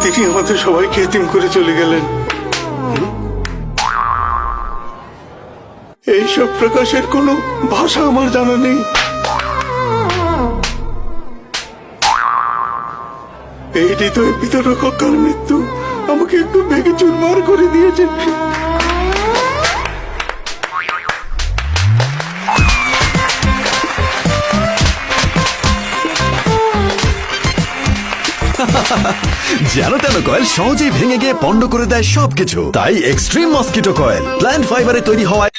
তিনি আমাদের সবাইকে এতিম করে চলে গেলেন। এইসব প্রকাশের কোনো ভাষা আমার জানা নেই। এই হৃদয় বিতরক অকাল মৃত্যু আমাকে একটু ভেঙে চুরমার করে দিয়েছে। যেন তেন কয়েল সহজেই ভেঙে গিয়ে পণ্ড করে দেয় সবকিছু। তাই এক্সট্রিম মসকিটো কয়েল প্ল্যান্ট ফাইবারে তৈরি হওয়ায়